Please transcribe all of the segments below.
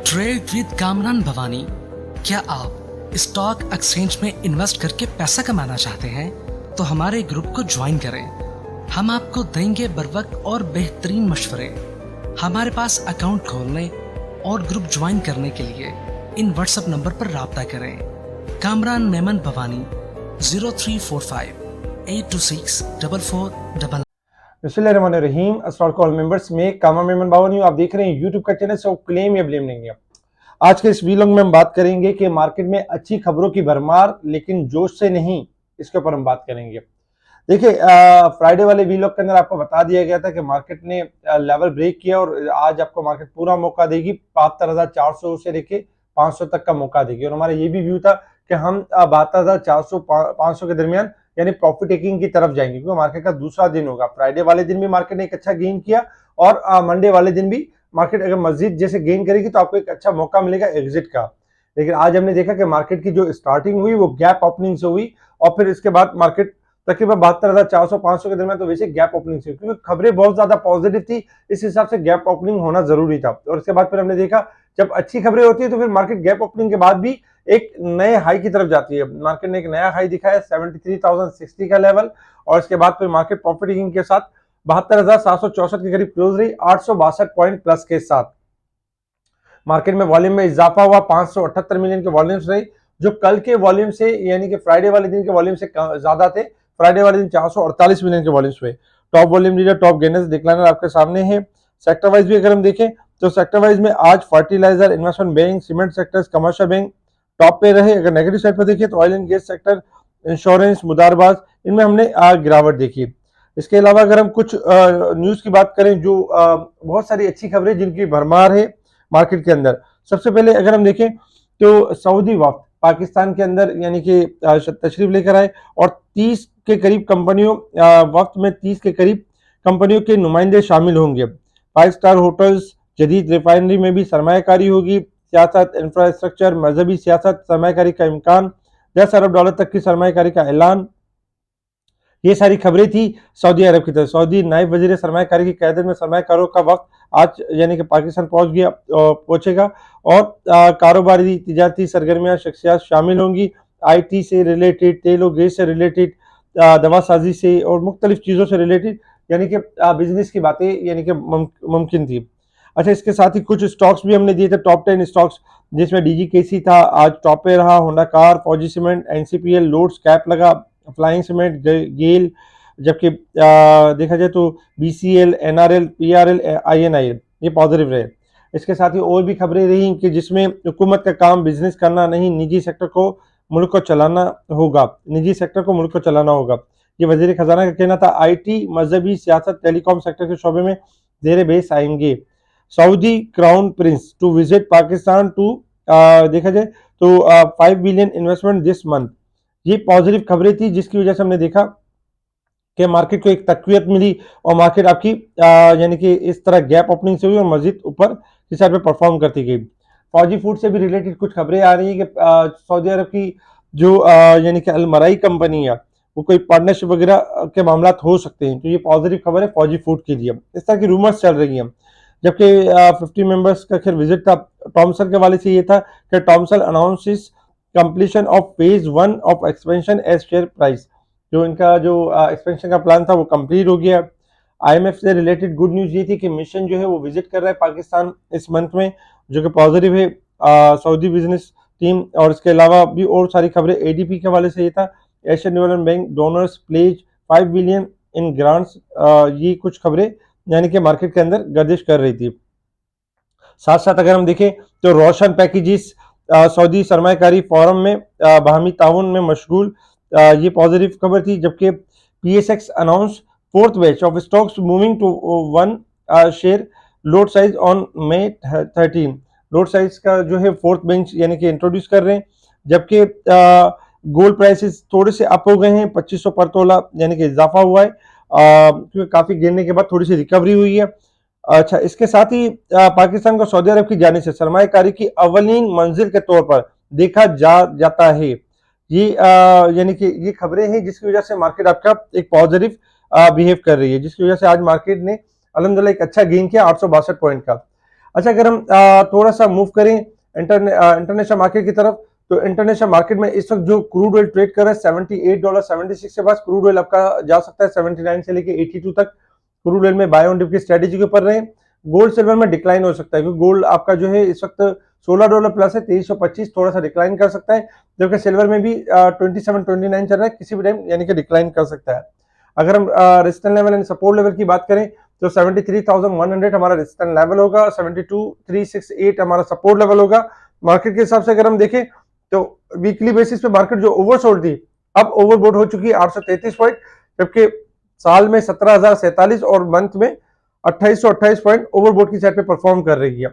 Trade with Kamran Bhavani. क्या आप stock exchange में इन्वेस्ट करके पैसा कमाना चाहते हैं तो हमारे ग्रुप को ज्वाइन करें। हम आपको देंगे बर वक्त और बेहतरीन मशवरे। हमारे पास अकाउंट खोलने और ग्रुप ज्वाइन करने के लिए इन व्हाट्सएप नंबर पर राब्ता करें। कामरान मेमन भवानी 0345 826 4499। बिस्मिल्लाहिर्रहमानिर्रहीम। अस्सलाम वालेकुम मेंबर्स, में कामरान मेमन भवानी, आप देख रहे हैं यूट्यूब का चैनल। सो क्लेम या ब्लेम नहीं है। आज के इस वीलॉग में हम बात करेंगे कि मार्केट में अच्छी खबरों की भरमार, लेकिन जोश से नहीं, इसके ऊपर हम बात करेंगे। देखिए, फ्राइडे वाले वीलॉग के अंदर आपको बता दिया गया था कि मार्केट ने लेवल ब्रेक किया और आज आपको मार्केट पूरा मौका देगी। 72,400 से लेके 500 तक का मौका देगी। और हमारा ये भी व्यू था कि हम 72,400 500 के दरमियान यानी प्रॉफिट टेकिंग की तरफ जाएंगे, क्योंकि मार्केट का दूसरा दिन होगा। फ्राइडे वाले दिन भी मार्केट ने एक अच्छा गेन किया और मंडे वाले दिन भी मार्केट अगर मस्जिद जैसे गेन करेगी तो आपको एक अच्छा मौका मिलेगा एग्जिट का। लेकिन आज हमने देखा कि मार्केट की जो स्टार्टिंग हुई वो गैप ओपनिंग से हुई और फिर इसके बाद मार्केट तकरीबन 72,400 500 के दरमियान तो वैसे गैप ओपनिंग से, क्योंकि खबरें बहुत ज्यादा पॉजिटिव थी, इस हिसाब से गैप ओपनिंग होना जरूरी था। और इसके बाद फिर हमने देखा जब अच्छी खबरें होती है तो फिर मार्केट गैप ओपनिंग के बाद भी एक नए हाई की तरफ जाती है। मार्केट ने एक नया हाई दिखाया 73,060 का लेवल, और इसके बाद फिर मार्केट प्रॉफिट टेकिंग के साथ 72,764 के करीब क्लोज रही 862 पॉइंट प्लस के साथ। मार्केट में वॉल्यूम में इजाफा हुआ, 578 मिलियन के वॉल्यूम्स रही, जो कल के वॉल्यूम से यानी कि फ्राइडे वाले दिन के वॉल्यूम से ज्यादा थे। फ्राइडे वाले दिन 448 मिलियन के वॉल्यूम्स हुए। Top volume leader, top gainers, decliner आपके सामने है। सेक्टर वाइज भी अगर हम देखें तो सेक्टर वाइज में आज fertiliser, investment bank, cement sectors, commercial bank top पे रहे। अगर नेगेटिव साइड पर देखिए तो oil and gas sector, insurance, मुदारबाज, इनमें हमने गिरावट देखी। इसके अलावा अगर हम कुछ न्यूज की बात करें, जो बहुत सारी अच्छी खबरें जिनकी भरमार है मार्केट के अंदर। सबसे पहले अगर हम देखें तो सऊदी वफ्द पाकिस्तान के अंदर यानी कि तशरीफ लेकर आए और 30 के करीब कंपनियों वफ्द में 30 के करीब कंपनियों के नुमाइंदे शामिल होंगे। 5 स्टार होटल्स, जदीद रिफाइनरी में भी सरमायाकारी होगी। सियासत, इंफ्रास्ट्रक्चर, मजहबी सियासत, सरमायाकारी का इम्कान, 10 अरब डॉलर तक की सरमायाकारी का ऐलान। ये सारी खबरें थी सऊदी अरब की तरफ। सऊदी नायब वजीर सरमायाकारी की क़यादत में सरमायाकारों का वक्त आज यानी कि पाकिस्तान पहुंचेगा और कारोबारी तिजारती सरगर्मियां शख्सियात शामिल होंगी। IT से रिलेटेड, तेल और गैस से रिलेटेड, दवा साजी से और मुख्तलिफ चीज़ों से रिलेटेड यानी कि बिजनेस की बातें यानी कि मुमकिन थी। अच्छा, इसके साथ ही कुछ स्टॉक्स भी हमने दिए थे, टॉप 10 स्टॉक्स, जिसमें DGKC था, आज टॉप पे रहा। होंडा कार, फौजी सीमेंट, NCPL, लोड्स, कैप लगा, फ्लाइंग सीमेंट, गेल। जबकि देखा जाए तो BCL, NRL, PRL, INIL ये पॉजिटिव रहे। इसके साथ ही और भी खबरें रही कि जिसमें हुकूमत का काम बिजनेस करना नहीं, निजी सेक्टर को मुल्क को चलाना होगा, निजी सेक्टर को मुल्क को चलाना होगा, ये वजीर खजाना का कहना था। IT, मजहबी सियासत, टेलीकॉम सेक्टर के शोबे में जेर बेस आएंगे। Saudi crown prince to visit Pakistan to देखा जाए तो 5 बिलियन इन्वेस्टमेंट दिस मंथ। ये पॉजिटिव खबरें थी जिसकी वजह से हमने देखा कि मार्केट को एक तकवीत मिली और मार्केट आपकी यानी कि इस तरह गैप ओपनिंग से हुई और मजीद ऊपर की साइड पे परफॉर्म करती गई। फौजी फूड से भी रिलेटेड कुछ खबरें आ रही है कि सऊदी अरब की जो यानी कि अलमराई कंपनी है वो कोई पार्टनरशिप वगैरह के मामला हो सकते हैं, तो ये पॉजिटिव खबर है फौजी फूड के लिए। इस तरह की रूमर्स चल रही हैं। जबकि 50 मेंबर्स का खैर विजिट था। टॉमसन के हवाले से ये था कि Thomson announces completion of phase 1 of expansion as share price. जो इनका जो एक्सपेंशन का प्लान था वो कंप्लीट हो गया। IMF से रिलेटेड गुड न्यूज ये थी कि मिशन जो है वो विजिट कर रहा है पाकिस्तान इस मंथ में, जो कि पॉजिटिव है सऊदी बिजनेस टीम। और इसके अलावा भी और सारी खबरें। ADP के हवाले से ये था, Asian development bank donors pledge 5 billion in grants. ये कुछ खबरें यानी कि मार्केट के अंदर गर्दिश कर रही थी। साथ साथ अगर हम देखें तो रोशन पैकेजेस सऊदी सरमायाकारी फोरम में बाहमी ताउन में मशगूल, ये पॉजिटिव खबर थी। जबकि PSX announce 4th batch of stocks moving to 1 share load size on May 13। Load size का जो है 4th बेंच यानी कि इंट्रोड्यूस कर रहे हैं। जबकि गोल्ड प्राइसेस थोड़े से अप हो गए हैं, 2500 पर तोला यानी कि इजाफा हुआ है, क्योंकि काफी गिरने के बाद थोड़ी सी रिकवरी हुई है। अच्छा, इसके साथ ही पाकिस्तान को सऊदी अरब की जानिब से सरमायाकारी की अवलीन मंजिल के तौर पर देखा जाता है। ये यानी कि ये खबरें हैं जिसकी वजह से मार्केट आपका एक पॉजिटिव बिहेव कर रही है, जिसकी वजह से आज मार्केट ने अल्हम्दुलिल्लाह एक अच्छा गेन किया 862 पॉइंट का। अच्छा, अगर हम थोड़ा सा मूव करें इंटरनेशनल मार्केट की तरफ, तो इंटरनेशनल मार्केट में इस वक्त जो क्रूड ऑयल ट्रेड कर रहा है $78.76 के पास क्रूड ऑयल आपका जा सकता है 79 से लेके 82 तक। क्रूड ऑयल में बाय ऑन डिप की स्ट्रेटेजी के ऊपर रहे। गोल्ड सिल्वर में डिक्लाइन हो सकता है क्योंकि गोल्ड आपका जो है इस वक्त $16 प्लस है, 2325 थोड़ा सा डिक्लाइन कर सकता है, जबकि सिल्वर में भी 27-29 चल रहा है, किसी भी टाइम यानी कि डिक्लाइन कर सकता है। अगर हम resistance level and support level की बात करें तो 73,100 हमारा रेजिस्टेंस लेवल होगा, 72,368 हमारा सपोर्ट लेवल होगा। मार्केट के हिसाब से अगर हम देखें तो वीकली बेसिस पे मार्केट जो ओवरसोल्ड थी अब ओवरबोट हो चुकी है 833 पॉइंट, जबकि साल में 17,047 और मंथ में 2828 पॉइंट ओवरबोट की साइड पे परफॉर्म कर रही है।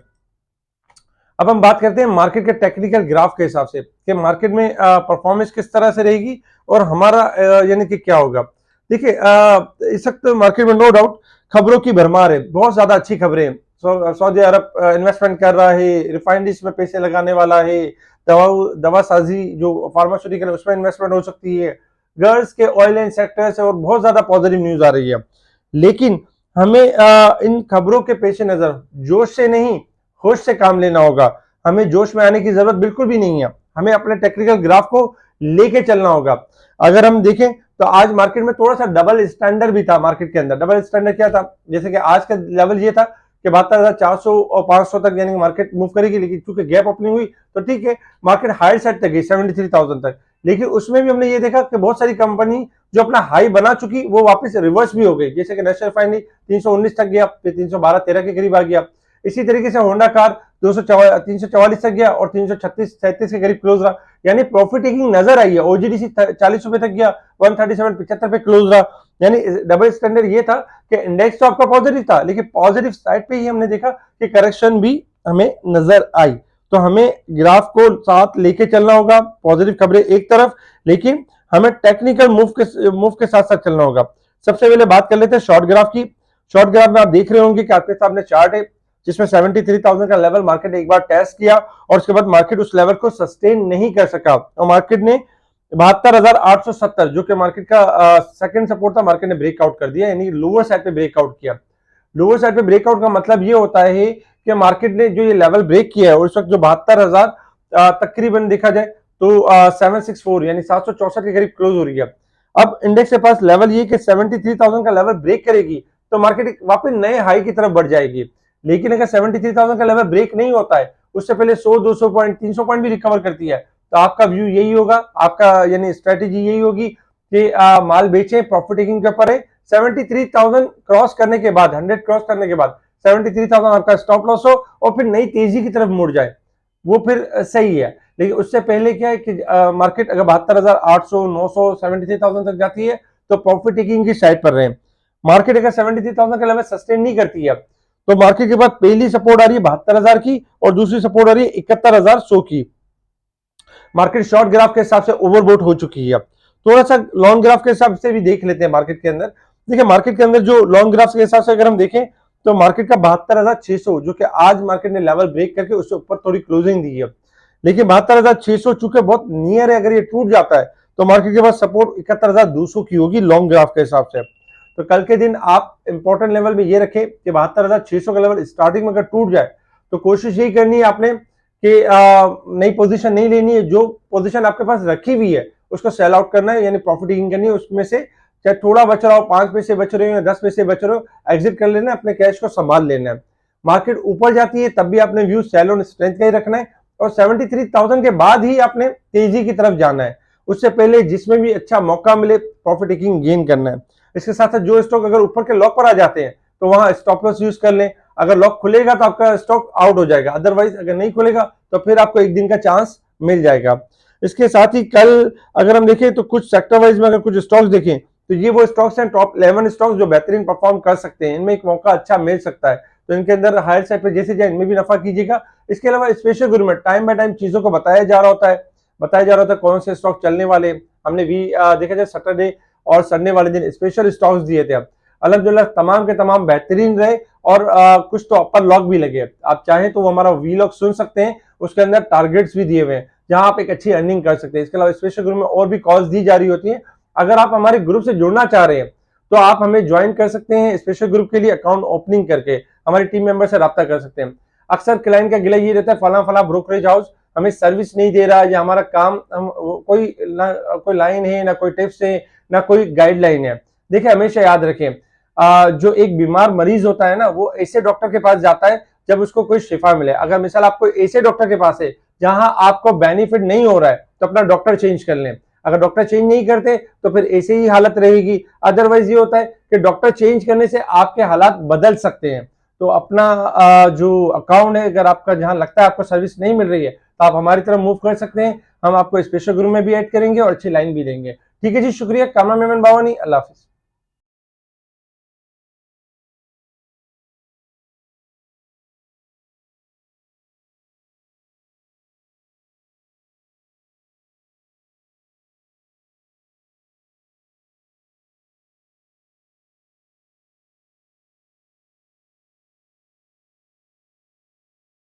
अब हम बात करते हैं मार्केट के टेक्निकल ग्राफ के हिसाब से कि मार्केट में परफॉर्मेंस किस तरह से रहेगी और हमारा यानी कि क्या होगा। देखिए इस वक्त मार्केट में नो डाउट खबरों की भरमार है, बहुत ज्यादा अच्छी खबरें। सऊदी अरब इन्वेस्टमेंट कर रहा है, रिफाइनरीज में पैसे लगाने वाला है, दवा साजी जो फार्मास्यूटिकल है उसमें इन्वेस्टमेंट हो सकती है, गर्ल्स के ऑयल एंड सेक्टर से, और बहुत ज्यादा पॉजिटिव न्यूज आ रही है। लेकिन हमें इन खबरों के पेश नजर जोश से नहीं होश से काम लेना होगा। हमें जोश में आने की जरूरत बिल्कुल भी नहीं है, हमें अपने टेक्निकल ग्राफ को लेके चलना होगा। अगर हम देखें तो आज मार्केट में थोड़ा सा डबल स्टैंडर्ड भी था। मार्केट के अंदर डबल स्टैंडर्ड क्या था, जैसे कि आज का लेवल ये था कि 72,400 और 500 तक यानी मार्केट मूव करेगी, लेकिन क्योंकि गैप ओपनिंग हुई तो ठीक है मार्केट हायर साइड तक गई 73,000 तक। लेकिन उसमें भी हमने ये देखा कि बहुत सारी कंपनी जो अपना हाई बना चुकी वो वापस रिवर्स भी हो गई, जैसे कि नेशनल रिफाइनरी 319 तक गया, फिर 312-13 के करीब आ गया। इसी तरीके से होंडा कार 344 तक गया और 336-37 के करीब क्लोज रहा, यानी प्रॉफिट टेकिंग नजर आई है। ओजीडीसी 40 रुपए तक गया, 137.75 पे क्लोज रहा। यानी डबल स्टैंडर्ड ये था कि इंडेक्स तो आपका पॉजिटिव था, लेकिन पॉजिटिव साइड पे ही हमने देखा कि करेक्शन भी हमें नजर आई। तो हमें ग्राफ को साथ लेके चलना होगा, पॉजिटिव खबरें एक तरफ, लेकिन हमें टेक्निकल मूव के साथ साथ चलना होगा। सबसे पहले बात कर लेते हैं शॉर्ट ग्राफ की। शॉर्ट ग्राफ में आप देख रहे होंगे कि आपके सामने चार्ट है जिसमें 73,000 का लेवल मार्केट ने एक बार टेस्ट किया और उसके बाद मार्केट उस लेवल को सस्टेन नहीं कर सका और मार्केट ने 72,870 जो कि मार्केट का सेकंड सपोर्ट था, मार्केट ने ब्रेकआउट कर दिया, यानी लोअर साइड पे ब्रेकआउट किया। लोअर साइड पे ब्रेकआउट का मतलब ये होता है कि मार्केट ने जो ये लेवल ब्रेक किया है और इस वक्त जो 72,000 तकरीबन देखा जाए तो 764 यानी 764 के करीब क्लोज हो रही है। अब इंडेक्स के पास लेवल ये कि 73,000 का लेवल ब्रेक करेगी तो मार्केट वापस नए हाई की तरफ बढ़ जाएगी। लेकिन अगर 73,000 का लेवल ब्रेक नहीं होता है, उससे पहले 100-200 पॉइंट 300 पॉइंट भी रिकवर करती है, तो आपका व्यू यही होगा, आपका यानी स्ट्रेटेजी यही होगी कि माल बेचें, प्रॉफिट टेकिंग के ऊपर है। 73,000 क्रॉस करने के बाद 100 क्रॉस करने के बाद 73,000 आपका स्टॉप लॉस हो और फिर नई तेजी की तरफ मुड़ जाए, वो फिर सही है। लेकिन उससे पहले क्या है कि मार्केट अगर 72,800 900 73,000 तक जाती है तो प्रॉफिट टेकिंग की साइड पर रहे। मार्केट अगर 73,000 का लेवल सस्टेन नहीं करती है तो मार्केट के बाद पहली सपोर्ट आ रही है 72,000 की और दूसरी सपोर्ट आ रही है 71,100 की। मार्केट शॉर्ट ग्राफ के हिसाब से ओवरबोट हो चुकी है। थोड़ा सा लॉन्ग ग्राफ के हिसाब से भी देख लेते हैं मार्केट के अंदर। देखिए मार्केट के अंदर जो लॉन्ग ग्राफ के हिसाब से अगर हम देखें तो मार्केट का 72,600 जो कि आज मार्केट ने लेवल ब्रेक करके उससे ऊपर थोड़ी क्लोजिंग दी है, लेकिन 72,600 चूंकि बहुत नियर है, अगर ये टूट जाता है तो मार्केट के पास सपोर्ट 71,200 की होगी लॉन्ग ग्राफ के हिसाब से। तो कल के दिन आप इंपॉर्टेंट लेवल में ये रखें कि 72,600 का लेवल स्टार्टिंग में अगर टूट जाए तो कोशिश यही करनी है आपने कि नई पोजीशन नहीं लेनी है, जो पोजीशन आपके पास रखी हुई है उसको सेल आउट करना है, यानी प्रॉफिट टेकिंग करनी है। उसमें से चाहे थोड़ा बच रहा हो, 5 पैसे बच रहे हो या 10 पैसे बच रहे हो, एग्जिट कर लेना है, अपने कैश को संभाल लेना है। मार्केट ऊपर जाती है तब भी आपने व्यू सेल ऑन स्ट्रेंथ का ही रखना है और 73,000 के बाद ही आपने तेजी की तरफ जाना है। उससे पहले जिसमें भी अच्छा मौका मिले प्रॉफिट टेकिंग गेन करना है। इसके साथ साथ जो स्टॉक अगर ऊपर के लॉक पर आ जाते हैं तो वहां स्टॉप लॉस यूज कर लें। अगर लॉक खुलेगा तो आपका स्टॉक आउट हो जाएगा, अदरवाइज अगर नहीं खुलेगा तो फिर आपको एक दिन का चांस मिल जाएगा। इसके साथ ही कल अगर हम देखें तो कुछ सेक्टर वाइज में अगर कुछ स्टॉक्स देखें तो ये वो स्टॉक्स हैं टॉप 11 स्टॉक्स जो बेहतरीन परफॉर्म कर सकते हैं, इनमें एक मौका अच्छा मिल सकता है, तो इनके अंदर हायर साइड पे जैसे जाए इनमें भी नफा कीजिएगा। इसके अलावा स्पेशल गुरु में टाइम बाय टाइम चीजों को बताया जा रहा होता है कौन से स्टॉक चलने वाले। हमने भी देखा जाए सैटरडे और संडे वाले दिन स्पेशल स्टॉक्स दिए थे। अल्हम्दुलिल्लाह तमाम के तमाम बेहतरीन रहे और कुछ तो अपर लॉक भी लगे। आप चाहें तो वो हमारा वी लॉक सुन सकते हैं, उसके अंदर टारगेट्स भी दिए हुए हैं जहां आप एक अच्छी अर्निंग कर सकते हैं। इसके अलावा स्पेशल ग्रुप में और भी कॉल्स दी जा रही होती हैं। अगर आप हमारे ग्रुप से जुड़ना चाह रहे हैं तो आप हमें ज्वाइन कर सकते हैं। स्पेशल ग्रुप के लिए अकाउंट ओपनिंग करके हमारी टीम मेंबर से राब्ता कर सकते हैं। अक्सर क्लाइंट का गिला ये रहता है फला फला ब्रोकरेज हाउस हमें सर्विस नहीं दे रहा है, या हमारा काम कोई लाइन है ना, कोई टिप्स है ना, कोई गाइडलाइन है। देखिए हमेशा याद रखें, जो एक बीमार मरीज होता है ना, वो ऐसे डॉक्टर के पास जाता है जब उसको कोई शिफा मिले। अगर मिसाल आपको ऐसे डॉक्टर के पास है जहां आपको बेनिफिट नहीं हो रहा है, तो अपना डॉक्टर चेंज कर लें। अगर डॉक्टर चेंज नहीं करते तो फिर ऐसे ही हालत रहेगी। अदरवाइज ये होता है कि डॉक्टर चेंज करने से आपके हालात बदल सकते हैं। तो अपना जो अकाउंट है, अगर आपका जहां लगता है आपको सर्विस नहीं मिल रही है, तो आप हमारी तरफ मूव कर सकते हैं। हम आपको स्पेशल ग्रुप में भी ऐड करेंगे और अच्छी लाइन भी देंगे। ठीक है जी, शुक्रिया। कामरान मेमन बावानी, अल्लाह हाफिज।